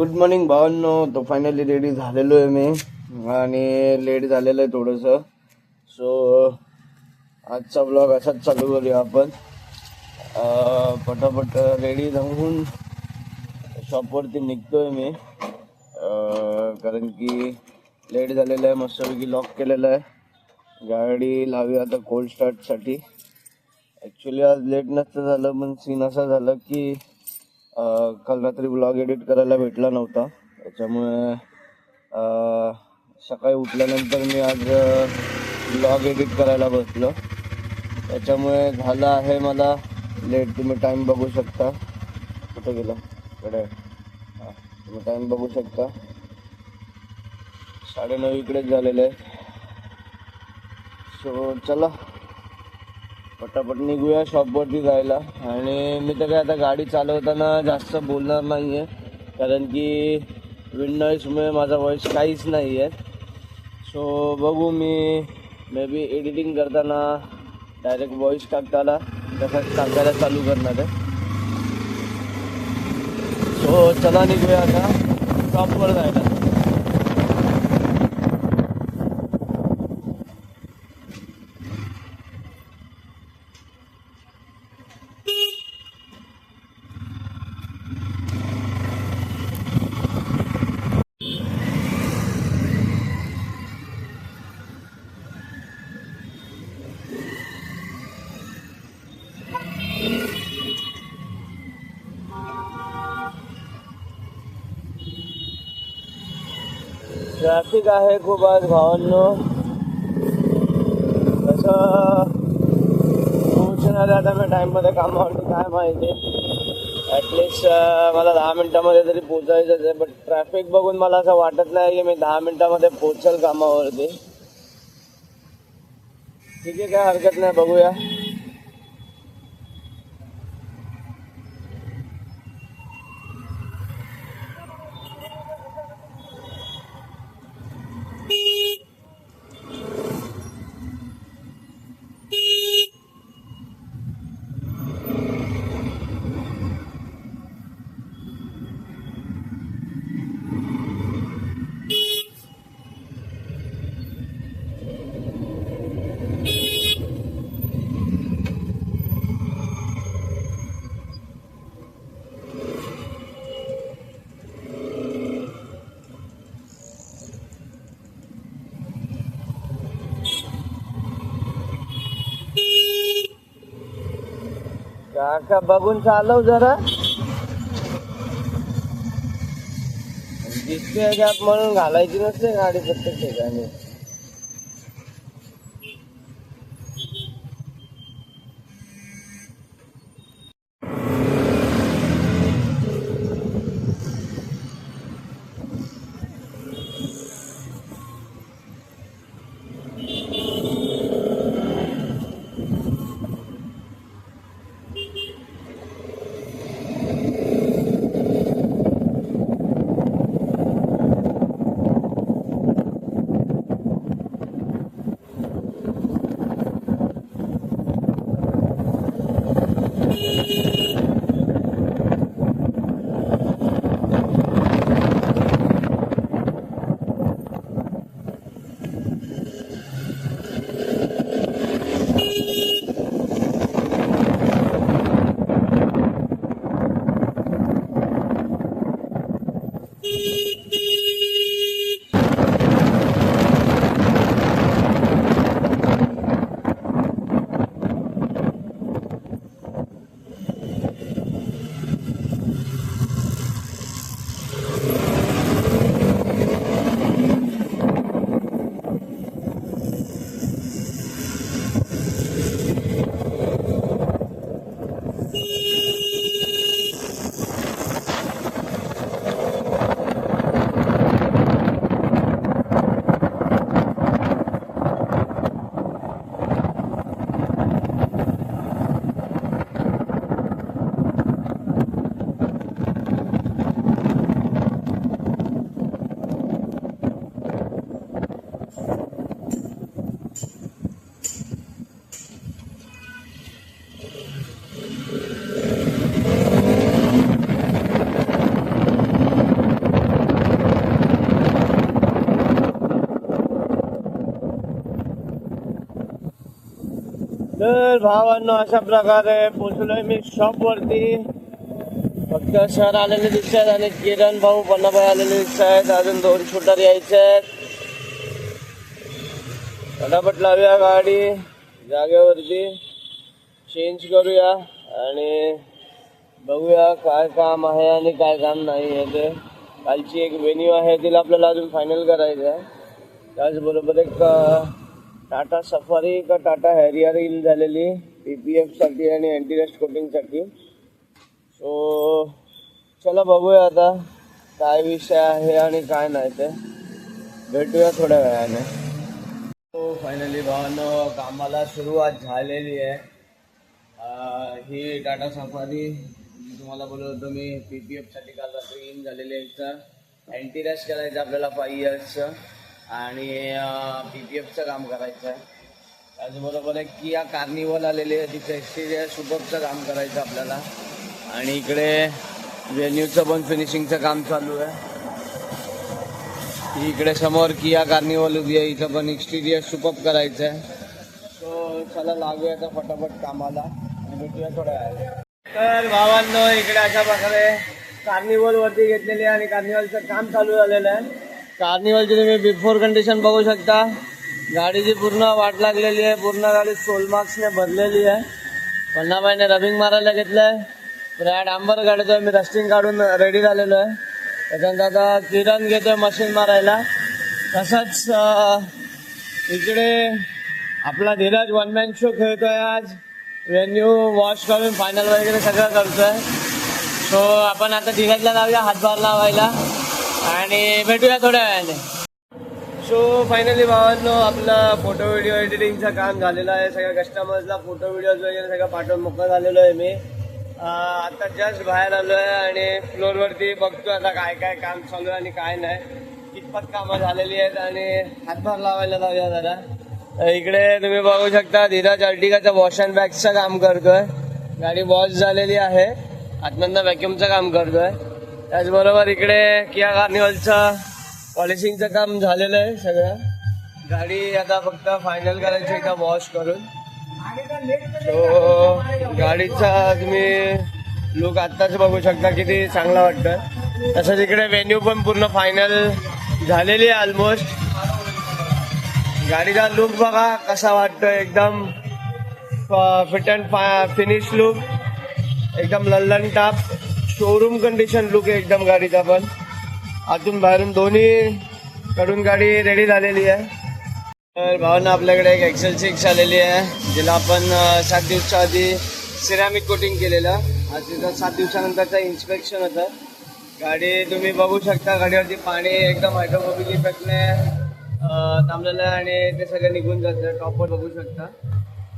Good morning भावांनो. तो finally ready झालेलो आहे मी आणि लेट झालेलं आहे थोडंसं. सो आजचा ब्लॉग असाच चालू करूया आपण. पटापट रेडी राहून शॉपवरती निघतोय मी, कारण की लेट झालेलं आहे. मस्तपैकी लॉक केलेलं आहे. गाडी लावी आता कोल्ड स्टार्टसाठी. ॲक्च्युली आज लेट नसतं झालं, पण सीन असा झालं की काल रात्री ब्लॉग एडिट करायला भेटला नव्हता. त्याच्यामुळे सकाळी उठल्यानंतर मी आज ब्लॉग एडिट करायला बसलो. त्याच्यामुळे झालं आहे मला लेट. तुम्ही टाईम बघू शकता. कुठं गेला कडे? तुम्ही टाईम बघू शकता, 9:30 इकडेच झालेलं आहे. सो चला पटापट निघूया शॉपवरती जायला. आणि मी तर काय आता गाडी चालवताना जास्त बोलणार नाही आहे, कारण की विंड नॉईजमुळे माझा व्हॉईस काहीच नाही आहे. सो बघू, मी मे बी एडिटिंग करताना डायरेक्ट व्हॉईस टाकताना तसंच टाकायला चालू करणार आहे. सो चला निघूया आता शॉपवर जायला. ट्रॅफिक आहे खूप आज भावांनो. कसं पोहोचणार आहे आता मी टाईममध्ये कामावरती काय माहिती. ॲटलिस्ट मला 10 मिनिटामध्ये तरी पोचायचंच आहे. बट ट्रॅफिक बघून मला असं वाटत नाही की मी 10 मिनिटामध्ये पोचेल कामावरती. ठीक आहे, काय हरकत नाही, बघूया. काका बघून चालव जरा. दिसते गॅप म्हणून घालायची नसते गाडी प्रत्येक ठिकाणी. तर भावांनो अशा प्रकारे पोचलोय मी शॉपवरती. फक्त सर आलेले दिसत आहेत आणि किरण भाऊ पन्नाबाई आलेले दिसत आहेत. अजून 2 शूटर यायचे आहेत. फटाफट लावूया गाडी जागेवरती, चेंज करूया आणि बघूया काय काम आहे आणि काय काम नाही आहे ते. कालची एक व्हेन्यू आहे तिला आपल्याला अजून फायनल करायचं आहे. त्याचबरोबर एक टाटा सफारी का टाटा हॅरियर येईल झालेली PPFसाठी आणि अँटी रस्ट कोटिंगसाठी. सो चला बघूया आता काय विषय आहे आणि काय नाही ते. भेटूया थोड्या वेळाने. तो फायनली भावांनो कामाला सुरुवात झालेली आहे. ही टाटा सफारी तुम्हाला बोलत होतो मी PPFसाठी काल रात्री इन झालेली आहे. अँटी रस्ट करायचं आपल्याला 5 इयर्सचं आणि PPFचं काम करायचं आहे. त्याचबरोबर एक किया कार्निवल आलेली आहे, तिचं एक्सटिरियर सुपरचं काम करायचं आपल्याला. आणि इकडे व्हेन्यूचं पण फिनिशिंगचं काम चालू आहे. इकडे समोर किया कार्निवल उभी आहे, इथं पण एक्सटिरियर सुपर करायचं आहे. सो चला लागूया आता फटाफट कामाला आणि भेटूया थोड्या वेळाने. तर भावांनो इकडे अशा प्रकारे कार्निवल वरती घेतलेली आहे आणि कार्निवलचं काम चालू झालेलं आहे. कार्निवलची तुम्ही बिफोर कंडिशन बघू शकता. गाडीची पूर्ण वाट लागलेली आहे. पूर्ण गाडी सोल मार्क्सने भरलेली आहे. पन्नाबाईने रबिंग मारायला घेतलं आहे. ब्रॅड आंबर काढतोय मी, रस्टिंग काढून रेडी झालेलो आहे. त्याच्यानंतर आता किरण घेतोय मशीन मारायला. तसंच इकडे आपला धीरज वन मॅन शो खेळतोय आज. व्हेन्यू वॉश करून फायनल वगैरे सगळं करतोय. सो आपण आता धीरजला लावूया हातभार लावायला आणि भेटूया थोड्या वेळाने. सो फायनली भावांनो आपलं फोटो व्हिडिओ एडिटिंगचं काम झालेलं आहे. सगळ्या कस्टमर्सला फोटो व्हिडिओज वगैरे सगळं पाठवून मोकळं झालेलो आहे मी. आता जस्ट बाहेर आलो आहे आणि फ्लोअरवरती बघतो आता काय काय काम चालू आहे आणि काय नाही, कितपत कामं झालेली आहेत आणि हातभार लावायला लावूया जरा. इकडे तुम्ही बघू शकता धीरज अर्टिगाचं वॉश अँड वॅक्सचं काम करतोय. गाडी वॉश झालेली आहे, आतमधनं व्हॅक्युमचं काम करतोय. त्याचबरोबर इकडे किया कार्निवलचं पॉलिशिंगचं काम झालेलं आहे सगळं. गाडी आता फक्त फायनल करायची एकदा वॉश करून. सो गाडीचा तुम्ही लुक आत्ताच बघू शकता किती चांगला वाटतं. तसंच इकडे व्हेन्यू पण पूर्ण फायनल झालेली आहे ऑलमोस्ट. गाडीचा लुक बघा कसा वाटतोय, एकदम फिट अँड फिनिश लुक, एकदम Lallan top showroom condition look आहे एकदम गाडीचा. पण आतून बाहेरून दोन्ही कडून गाडी रेडी झालेली आहे. तर भावांना आपल्याकडे एक एक्सेल 6 आलेली आहे, जिला आपण 7 दिवसा आधी सिरॅमिक कोटिंग केलेलं. आज तिथं 7 दिवसानंतरचं इन्स्पेक्शन होतं. गाडी तुम्ही बघू शकता, गाडीवरती पाणी एकदम हायड्रोफोबिक इफेक्टने थांबलेलं आहे आणि ते सगळं निघून जातं. टॉपवर बघू शकता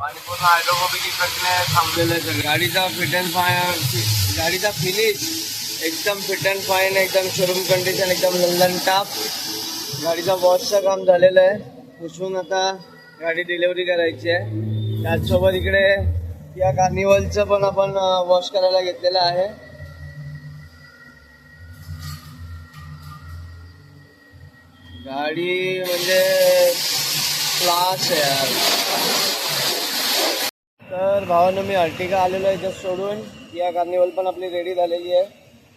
पाणी पूर्ण हायड्रोफोबिक इफेक्टने थांबलेलं आहे. गाडीचा फिट अँड गाडीचा फिनिश एकदम फिट अँड फाईन, एकदम शोरूम कंडिशन, एकदम लंडन टाप. गाडीचा वॉशचं काम झालेलं आहे. पुसून आता गाडी डिलिव्हरी करायची आहे. त्याचसोबत इकडे या कार्निवलचं पण आपण वॉश करायला घेतलेलं आहे. गाडी म्हणजे क्लास आहे यार. तर भावानं मी अर्टिगा आलेलो आहे जस्ट सोडून. या कार्निवल पण आपली रेडी झालेली आहे,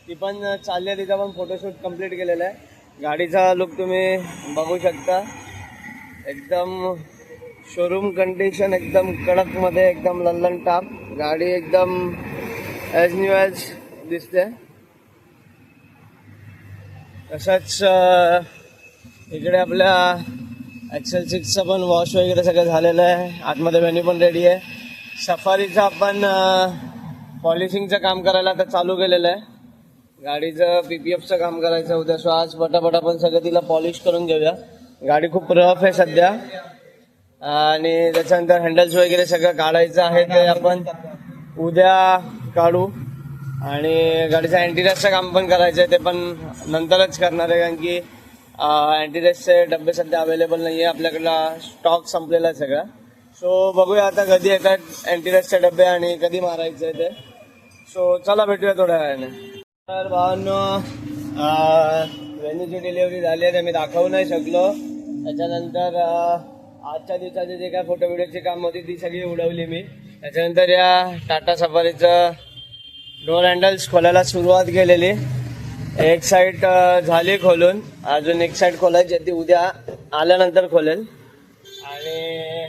ती पण चालली आहे. तिचा पण फोटोशूट कंप्लीट केलेला आहे. गाडीचा लुक तुम्ही बघू शकता, एकदम शोरूम कंडिशन, एकदम कडकमध्ये, एकदम लल्लन टाप. गाडी एकदम ॲज न्यू ॲज दिसते. तसंच इकडे आपल्या एक्सेल 6चं पण वॉश वगैरे सगळं झालेलं आहे. आतमध्ये व्हेन्यू पण रेडी आहे. सफारीचं आपण पॉलिशिंगचं काम करायला आता चालू केलेलं आहे. गाडीचं PPFचं काम करायचं उद्या. सो आज पटापट आपण सगळं तिला पॉलिश करून घेऊया. गाडी खूप रफ आहे सध्या आणि त्याच्यानंतर हँडल्स वगैरे सगळं काढायचं आहे, ते आपण उद्या काढू. आणि गाडीचं अँटीरेस्टचं काम पण करायचं आहे, ते पण नंतरच करणार आहे, कारण की अँटीरेस्टचे डबे सध्या अवेलेबल नाही आहे आपल्याकडला. स्टॉक संपलेला आहे सगळा. सो बघूया आता कधी येतात अँटीरेस्टचे डबे आणि कधी मारायचं आहे ते. सो चला भेटूया थोड्या वेळाने. तर भावांनो व्हेन्यूची डिलिव्हरी झाली आहे, ते मी दाखवू नाही शकलो. त्याच्यानंतर आजच्या दिवसाचे जे काय फोटो व्हिडिओची काम होती ती सगळी उडवली मी. त्याच्यानंतर या टाटा सफारीचं डोर हँडल्स खोलायला सुरुवात केलेली. एक साईड झाली खोलून, अजून एक साईड खोलायची ती उद्या आल्यानंतर खोलेल. आणि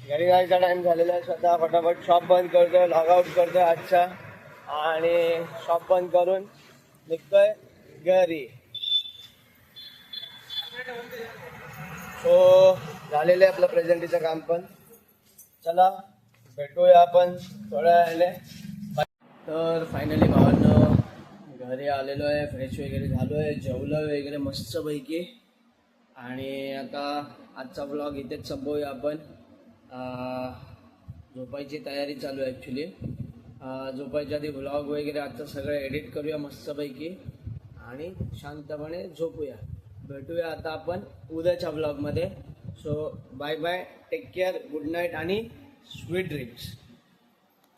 घरी जायचा टाइम झालेला आहे. स्वतः फटाफट शॉप बंद करतोय, लॉग आउट करतोय आजचा आणि शॉप बंद करून निघतोय घरी. सो झालेलं आहे आपलं प्रेझेंटीचं काम पण. चला भेटूया आपण थोड्या वेळाने. तर फायनली भावांनो घरी आलेलो आहे, फ्रेश वगैरे झालो आहे, जेवलो वगैरे मस्तपैकी. आणि आता आजचा ब्लॉग इथेच संपवूया आपण. झोपायची तयारी चालू आहे ॲक्च्युली. झोपायच्या आधी ब्लॉग वगैरे आजचं सगळं एडिट करूया मस्तपैकी आणि शांतपणे झोपूया. भेटूया आता आपण उद्याच्या ब्लॉगमध्ये. So bye bye, take care, good night आणि स्वीट ड्रीम्स.